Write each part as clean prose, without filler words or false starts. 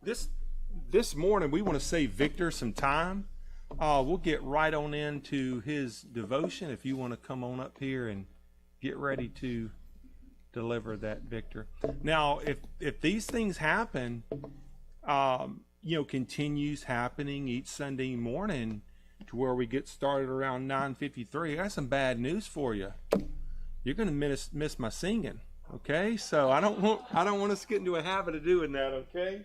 This morning we want to save Victor some time. We'll get right on into his devotion. If you want to come on up here and get ready to deliver that, Victor. Now, if these things happen, continues happening each Sunday morning to where we get started around 9:53, I got some bad news for you. You're going to miss my singing. Okay, so I don't want us to get into a habit of doing that. Okay,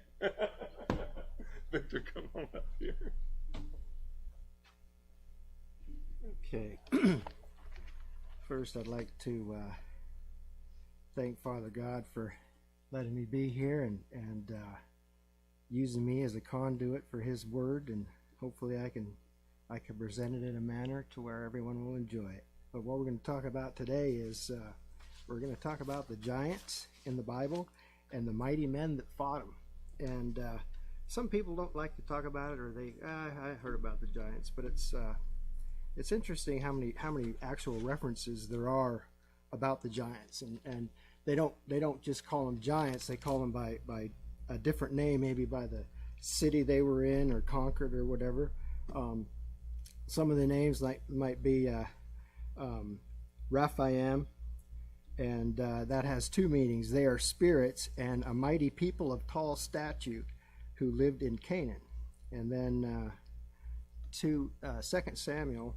Victor, come on up here. Okay. First, I'd like to thank Father God for letting me be here and using me as a conduit for His Word, and hopefully I can present it in a manner to where everyone will enjoy it. But what we're going to talk about today is we're going to talk about the giants in the Bible and the mighty men that fought them. And some people don't like to talk about it, or I heard about the giants, but it's interesting how many actual references there are about the giants, and they don't just call them giants. They call them by a different name, maybe by the city they were in or conquered or whatever. Some of the names might be Raphaim, and that has two meanings. They are spirits and a mighty people of tall stature who lived in Canaan. And then 2 Samuel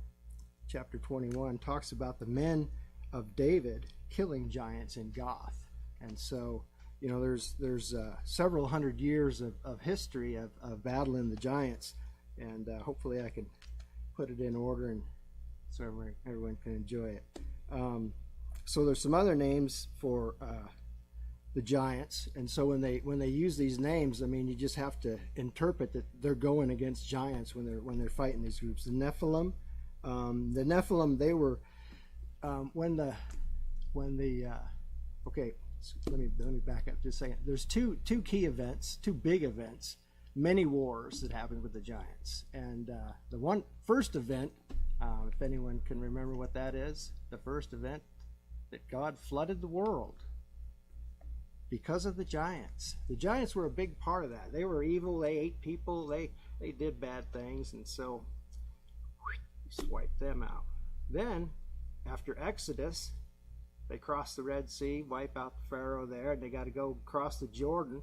chapter 21 talks about the men of David killing giants in Gath. And so, there's several hundred years of history of battling the giants, and hopefully I can put it in order and so everyone can enjoy it. So there's some other names for the giants, and so when they use these names, I mean, you just have to interpret that they're going against giants when they're fighting these groups. The Nephilim, they were okay. So let me back up just a second. There's two key events, two big events, many wars that happened with the giants, and the first event, if anyone can remember what that is, the first event that God flooded the world because of the giants. The giants were a big part of that. They were evil. They ate people. They did bad things, and so swiped them out. Then, after Exodus, they cross the Red Sea, wipe out the Pharaoh there, and they got to go across the Jordan.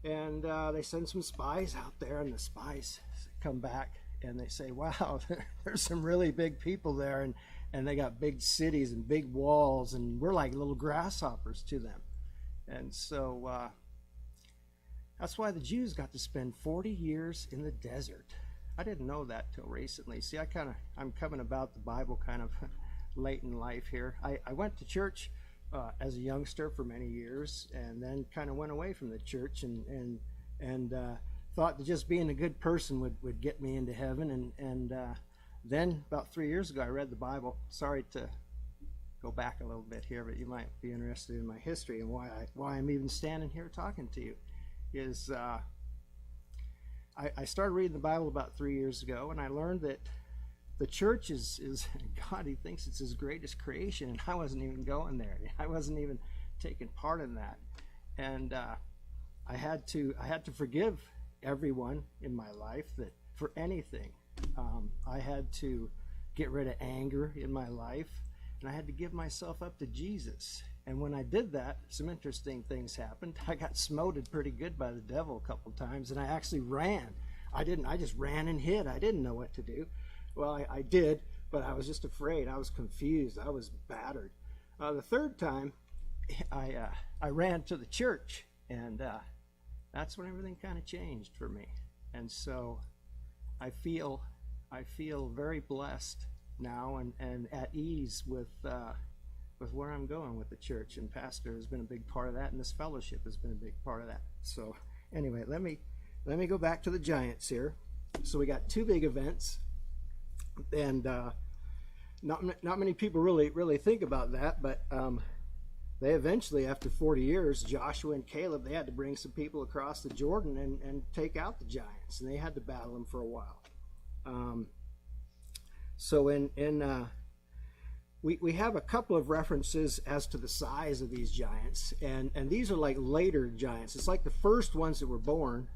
And they send some spies out there, and the spies come back, and they say, wow, there's some really big people there, and they got big cities and big walls, and we're like little grasshoppers to them. And so that's why the Jews got to spend 40 years in the desert. I didn't know that till recently. See, I'm coming about the Bible kind of late in life here. I went to church as a youngster for many years, and then kind of went away from the church and thought that just being a good person would get me into heaven. And then about 3 years ago, I read the Bible. Sorry to go back a little bit here, but you might be interested in my history and why I'm even standing here talking to you. Is I started reading the Bible about 3 years ago, and I learned that the church is God. He thinks it's His greatest creation, and I wasn't even going there. I wasn't even taking part in that, and I had to forgive everyone in my life that for anything. I had to get rid of anger in my life, and I had to give myself up to Jesus. And when I did that, some interesting things happened. I got smoted pretty good by the devil a couple times, and I actually ran. I just ran and hid. I didn't know what to do. Well, I did, but I was just afraid. I was confused. I was battered. The third time, I ran to the church, and that's when everything kind of changed for me. And so I feel very blessed now and at ease with where I'm going with the church. And Pastor has been a big part of that, and this fellowship has been a big part of that. So anyway, let me go back to the giants here. So we got two big events. And not many people really think about that, but they eventually, after 40 years, Joshua and Caleb, they had to bring some people across the Jordan and take out the giants, and they had to battle them for a while. So we have a couple of references as to the size of these giants, and these are like later giants. It's like the first ones that were born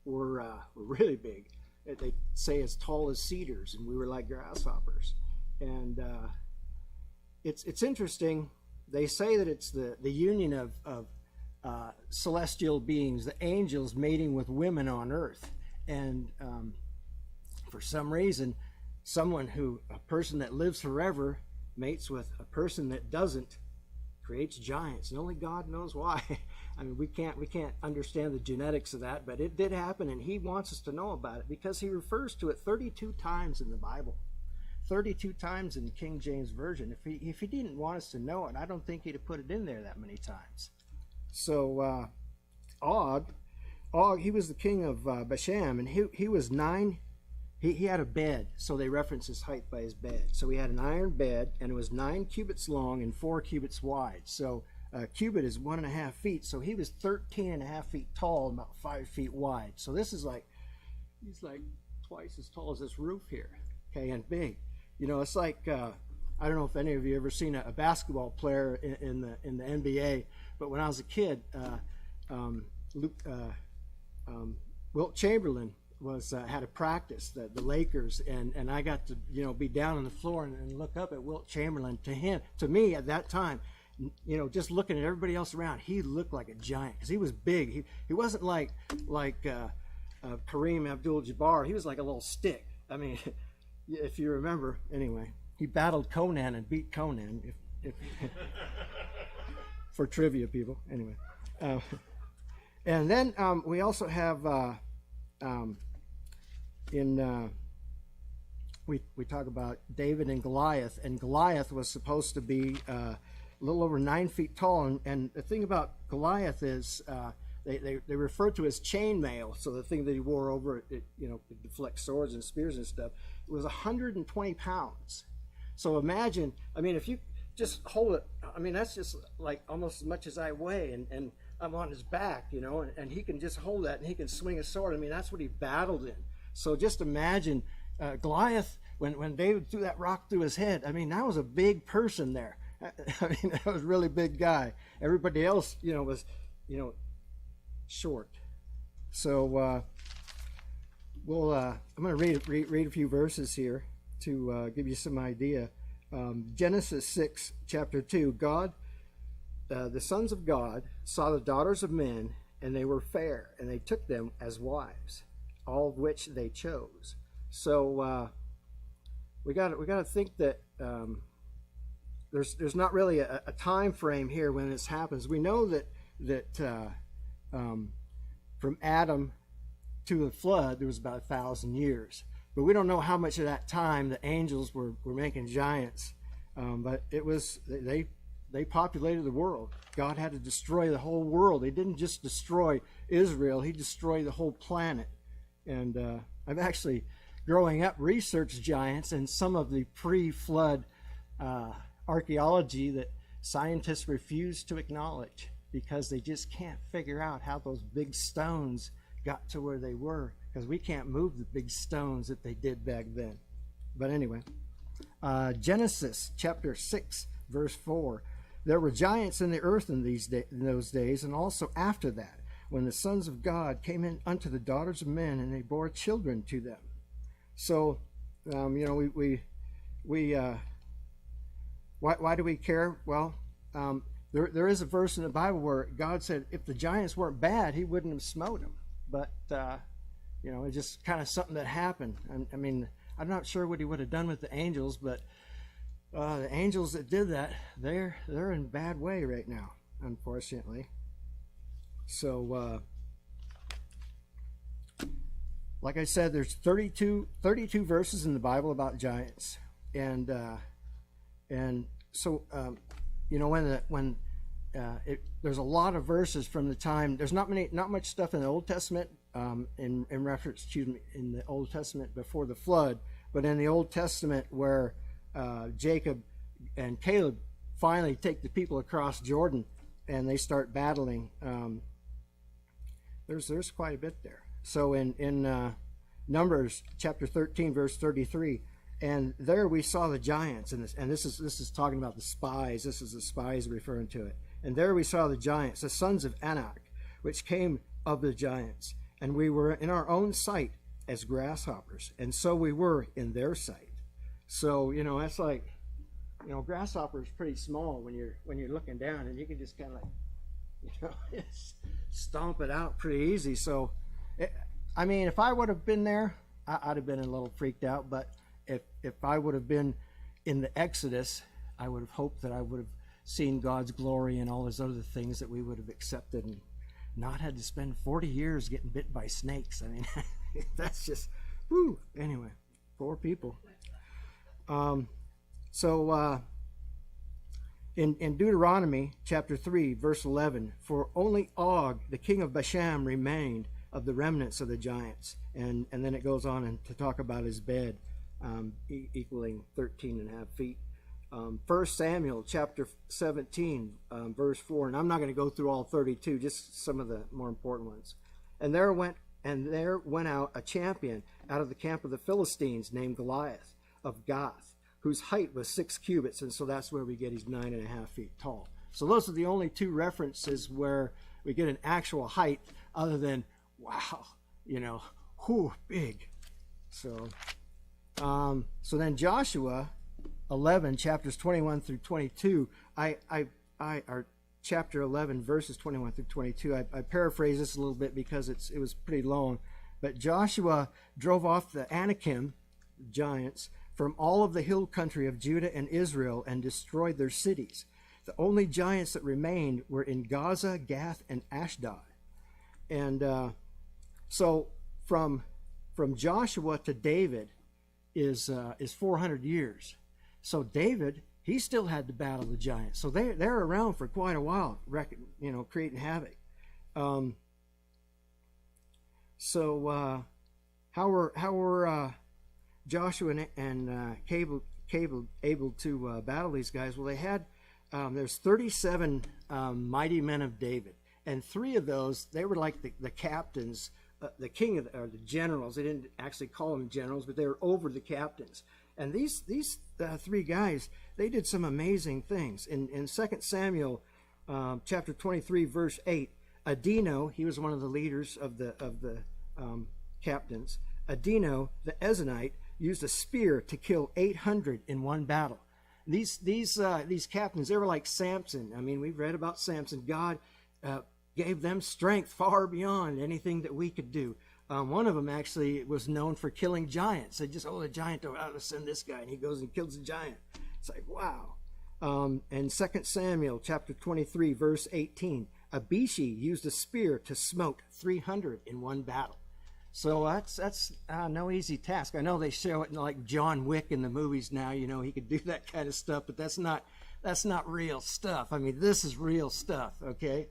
were really big. They say as tall as cedars, and we were like grasshoppers. And it's interesting. They say that it's the union of celestial beings, the angels mating with women on earth. And for some reason, a person that lives forever mates with a person that doesn't, creates giants, and only God knows why. I mean, we can't understand the genetics of that, but it did happen, and he wants us to know about it because he refers to it 32 times in the Bible, 32 times in the King James Version. If he didn't want us to know it, I don't think he'd have put it in there that many times. So Og, he was the king of Bashan, and he was 9. He had a bed, so they reference his height by his bed. So he had an iron bed, and it was 9 cubits long and 4 cubits wide. So a cubit is 1.5 feet. So he was 13.5 feet tall and about 5 feet wide. So he's like twice as tall as this roof here, okay, and big. You know, it's like I don't know if any of you ever seen a basketball player in the NBA, but when I was a kid, Wilt Chamberlain had a practice, the Lakers, and I got to be down on the floor and look up at Wilt Chamberlain. To me at that time, just looking at everybody else around, he looked like a giant because he was big. He wasn't like Kareem Abdul-Jabbar. He was like a little stick. I mean, if you remember, anyway, he battled Conan and beat Conan. If for trivia people, anyway. And then we also have. We talk about David and Goliath was supposed to be a little over 9 feet tall, and the thing about Goliath is they refer to as chainmail, so the thing that he wore over it, could deflect swords and spears and stuff. It was 120 pounds. So imagine, I mean, if you just hold it, I mean, that's just like almost as much as I weigh, and I'm on his back, and he can just hold that, and he can swing a sword. I mean, that's what he battled in. So just imagine Goliath, when David threw that rock through his head, I mean, that was a big person there. I mean, that was a really big guy. Everybody else, was, short. So I'm going to read a few verses here to give you some idea. Genesis 6, chapter 2, the sons of God saw the daughters of men, and they were fair, and they took them as wives, all of which they chose. So we got to think that there's not really a time frame here when this happens. We know that from Adam to the flood there was about 1,000 years, but we don't know how much of that time the angels were making giants. But it was they populated the world. God had to destroy the whole world. He didn't just destroy Israel, he destroyed the whole planet. And I've actually, growing up, researched giants and some of the pre-flood archaeology that scientists refuse to acknowledge because they just can't figure out how those big stones got to where they were, because we can't move the big stones that they did back then. But anyway, Genesis chapter 6, verse 4. There were giants in the earth in those days, and also after that, when the sons of God came in unto the daughters of men, and they bore children to them. So, why do we care? Well, there is a verse in the Bible where God said if the giants weren't bad, he wouldn't have smote them. But, it's just kind of something that happened. I mean, I'm not sure what he would have done with the angels, but the angels that did that, they're in a bad way right now, unfortunately. So, like I said, there's 32 verses in the Bible about giants, and so there's a lot of verses from the time. There's not much stuff in the Old Testament in reference to in the Old Testament before the flood, but in the Old Testament where Jacob and Caleb finally take the people across Jordan and they start battling. There's quite a bit there. So in Numbers chapter 13 verse 33, and there we saw the giants, and this is talking about the spies. This is the spies referring to it. And there we saw the giants, the sons of Anak, which came of the giants, and we were in our own sight as grasshoppers, and so we were in their sight. So, you know, that's like, you know, grasshopper is pretty small when you're looking down, and you can just kind of like, you know, stomp it out pretty easy. So, I mean, if I would have been there, I'd have been a little freaked out. But if I would have been in the Exodus, I would have hoped that I would have seen God's glory and all those other things that we would have accepted and not had to spend 40 years getting bit by snakes. I mean, that's just, whoo. Anyway, poor people. In Deuteronomy chapter 3, verse 11, for only Og, the king of Bashan, remained of the remnants of the giants. And then it goes on to talk about his bed, equaling 13 and a half feet. 1 Samuel chapter 17, verse 4, and I'm not going to go through all 32, just some of the more important ones. And there went out a champion out of the camp of the Philistines named Goliath of Gath, whose height was 6 cubits, and so that's where we get he's 9.5 feet tall. So those are the only two references where we get an actual height other than, wow, you know, whew, big. So then Joshua 11, chapters 21 through 22, or chapter 11, verses 21 through 22, I paraphrase this a little bit because it was pretty long, but Joshua drove off the Anakim, giants, from all of the hill country of Judah and Israel and destroyed their cities. The only giants that remained were in Gaza, Gath, and Ashdod. And so from Joshua to David is 400 years. So David, he still had to battle the giants. So they're around for quite a while, you know, creating havoc. How were Joshua and Caleb able to battle these guys? Well, they had there's 37 mighty men of David, and 3 of those, they were like the captains, the king of or the generals. They didn't actually call them generals, but they were over the captains. And these 3 guys, they did some amazing things. In 2 Samuel chapter 23, verse 8, Adino, he was one of the leaders of the captains. Adino, the Ezonite, used a spear to kill 800 in one battle. These captains, they were like Samson. I mean, we've read about Samson. God gave them strength far beyond anything that we could do. One of them actually was known for killing giants. They just, the giant, let's send this guy, and he goes and kills the giant. It's like, wow. And 2 Samuel chapter 23, verse 18, Abishi used a spear to smote 300 in one battle. So that's no easy task. I know they show it in like John Wick in the movies now. You know, he could do that kind of stuff, but that's not real stuff. I mean, this is real stuff. Okay.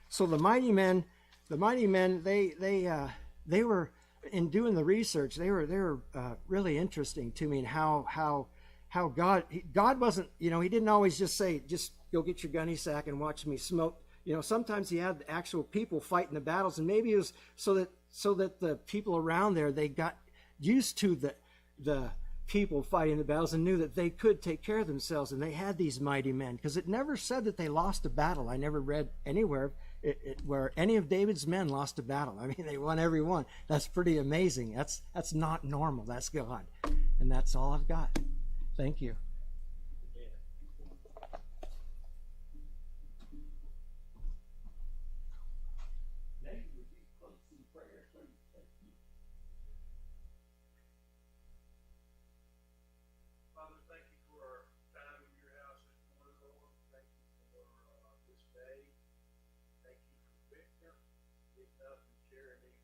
So the mighty men, they were, in doing the research, they were really interesting to me, and how God wasn't, you know, he didn't always just say, just go get your gunny sack and watch me smoke. You know, sometimes he had the actual people fighting the battles, and maybe it was so that the people around there, they got used to the people fighting the battles and knew that they could take care of themselves, and they had these mighty men, because it never said that they lost a battle. I never read anywhere where any of David's men lost a battle. I mean, they won every one. That's pretty amazing. That's not normal. That's God, and that's all I've got. Thank you. Thank you for Victor, getting up and sharing these